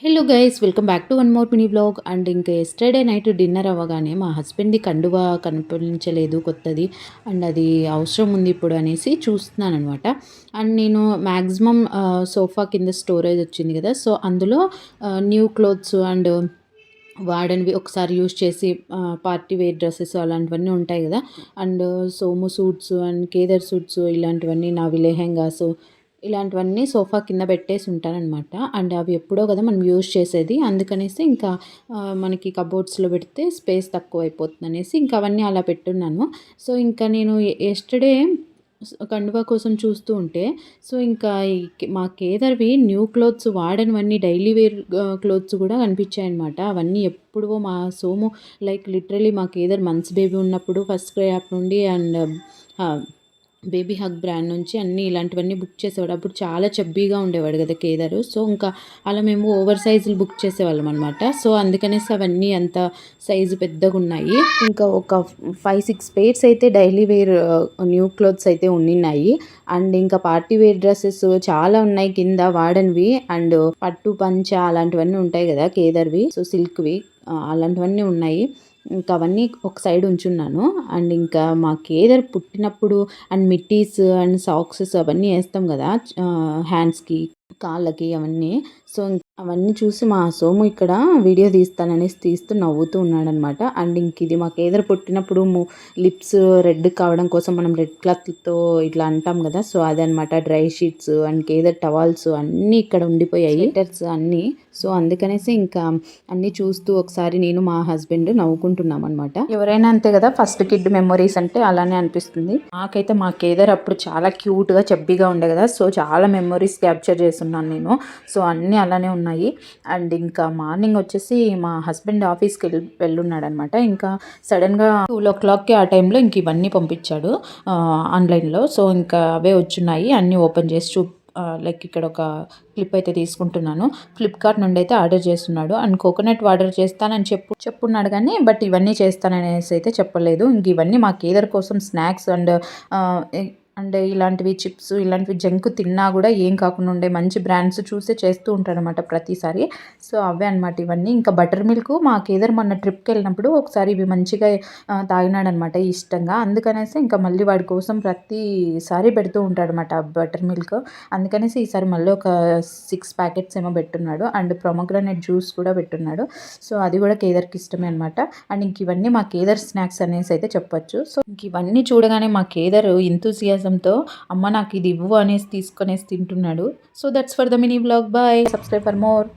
Hello guys, welcome back to one more mini vlog. And ఇంకా yesterday night dinner అవ్వగానే మా హస్బెండ్ది కండువా కనిపించలేదు కొత్తది. అండ్ అది అవసరం ఉంది ఇప్పుడు అనేసి చూస్తున్నాను అనమాట. అండ్ నేను మ్యాక్సిమం సోఫా కింద స్టోరేజ్ వచ్చింది కదా, సో అందులో న్యూ క్లోత్స్ అండ్ వాడనివి ఒకసారి యూజ్ చేసి పార్టీ వేర్ డ్రెస్సెస్ అలాంటివన్నీ ఉంటాయి కదా. And Somu suits and Kedar suits ఇలాంటివన్నీ, నావి లెహెంగాస్ ఇలాంటివన్నీ సోఫా కింద పెట్టేసి ఉంటానన్నమాట. అండ్ అవి ఎప్పుడో కదా మనం యూజ్ చేసేది, అందుకనేసి ఇంకా మనకి కబోర్డ్స్లో పెడితే స్పేస్ తక్కువ అయిపోతుంది అనేసి ఇంకా అవన్నీ అలా పెట్టున్నాను. సో ఇంకా నేను ఎస్టర్డే కండువా కోసం చూస్తూ ఉంటే, సో ఇంకా మా కేదర్వి న్యూ క్లోత్స్ వాడనివన్నీ డైలీ వేర్ క్లోత్స్ కూడా కనిపించాయన్నమాట. అవన్నీ ఎప్పుడో మా సోము లైక్ లిటరలీ మా కేదర్ మంత్స్ బేబీ ఉన్నప్పుడు ఫస్ట్ క్రై యాప్ నుండి అండ్ బేబీ హగ్ బ్రాండ్ నుంచి అన్నీ ఇలాంటివన్నీ బుక్ చేసేవాడు. అప్పుడు చాలా చబ్బీగా ఉండేవాడు కదా కేదారు. సో ఇంకా అలా మేము ఓవర్ సైజులు బుక్ చేసేవాళ్ళం అనమాట. సో అందుకనేసి అవన్నీ అంత సైజు పెద్దగా ఉన్నాయి. ఇంకా ఒక 5-6 పెయిర్స్ అయితే డైలీ వేర్ న్యూ క్లోత్స్ అయితే ఉన్నాయి. అండ్ ఇంకా పార్టీ వేర్ డ్రెస్సెస్ చాలా ఉన్నాయి కింద వాడనివి. అండ్ పట్టు పంచ అలాంటివన్నీ ఉంటాయి కదా కేదార్వి, సో సిల్క్వి అలాంటివన్నీ ఉన్నాయి. ఇంకా అవన్నీ ఒక సైడ్ ఉంచున్నాను. అండ్ ఇంకా మా కేదర్ పుట్టినప్పుడు అండ్ మిట్టీస్ అండ్ సాక్సెస్ అవన్నీ వేస్తాం కదా హ్యాండ్స్కి కాళ్ళకి అవన్నీ. సో అవన్నీ చూసి మా సోము ఇక్కడ వీడియో తీస్తాననేసి తీస్తూ నవ్వుతూ ఉన్నాడనమాట. అండ్ ఇంక ఇది మాకు ఏదరు పుట్టినప్పుడు లిప్స్ రెడ్ కావడం కోసం మనం రెడ్ క్లాత్తో ఇట్లా అంటాం కదా, సో అదనమాట. Dry sheets and Kedar towels అన్నీ ఇక్కడ ఉండిపోయాయి, స్వెటర్స్ అన్నీ. సో అందుకనేసి ఇంకా అన్నీ చూస్తూ ఒకసారి నేను మా హస్బెండ్ నవ్వుకుంటున్నాం అనమాట. ఎవరైనా అంతే కదా, ఫస్ట్ కిడ్ మెమొరీస్ అంటే అలానే అనిపిస్తుంది. నాకైతే మా కేదర్ అప్పుడు చాలా క్యూట్గా చబ్బీగా ఉండే కదా, సో చాలా మెమొరీస్ క్యాప్చర్ చేస్తున్నాను నేను. సో అన్నీ అలానే ఉన్నాయి. అండ్ ఇంకా మార్నింగ్ వచ్చేసి మా హస్బెండ్ ఆఫీస్కి వెళ్ళున్నాడు అనమాట. ఇంకా సడన్గా 2 o'clockకి ఆ టైంలో ఇంక ఇవన్నీ పంపించాడు ఆన్లైన్లో. సో ఇంకా అవే వచ్చున్నాయి, అన్నీ ఓపెన్ చేసి లైక్ ఇక్కడ ఒక క్లిప్ అయితే తీసుకుంటున్నాను. ఫ్లిప్కార్ట్ నుండి అయితే ఆర్డర్ చేస్తున్నాడు. అండ్ కోకోనట్ వాటర్ చేస్తానని చెప్పున్నాడు కానీ బట్ ఇవన్నీ చేస్తాననేసి అయితే చెప్పలేదు. ఇంక ఇవన్నీ మా కేదర్ కోసం స్నాక్స్ అండ్ ఇలాంటివి చిప్స్ ఇలాంటివి జంక్ తిన్నా కూడా ఏం కాకుండా ఉండే మంచి బ్రాండ్స్ చూసే చేస్తూ ఉంటాడనమాట ప్రతిసారి. సో అవే అనమాట ఇవన్నీ. ఇంకా బటర్ మిల్క్ మా కేదర్ మొన్న ట్రిప్కి వెళ్ళినప్పుడు ఒకసారి ఇవి మంచిగా తాగినాడనమాట ఇష్టంగా. అందుకనేసి ఇంకా మళ్ళీ వాడి కోసం ప్రతిసారి పెడుతూ ఉంటాడనమాట బటర్ మిల్క్. అందుకనేసి ఈసారి మళ్ళీ ఒక 6 ప్యాకెట్స్ ఏమో పెట్టున్నాడు. అండ్ ప్రొమోగ్రానేట్ జ్యూస్ కూడా పెట్టున్నాడు. సో అది కూడా కేదర్కి ఇష్టమే అనమాట. అండ్ ఇంక ఇవన్నీ మా కేదర్ స్నాక్స్ అనేసి అయితే చెప్పొచ్చు. సో ఇంక ఇవన్నీ చూడగానే మా కేదర్ ఇంతూసియాజంతో అమ్మ నాకు ఇది ఇవ్వు అనేసి తీసుకొనేసి తింటున్నాడు. So that's for the mini vlog. Bye, subscribe for more.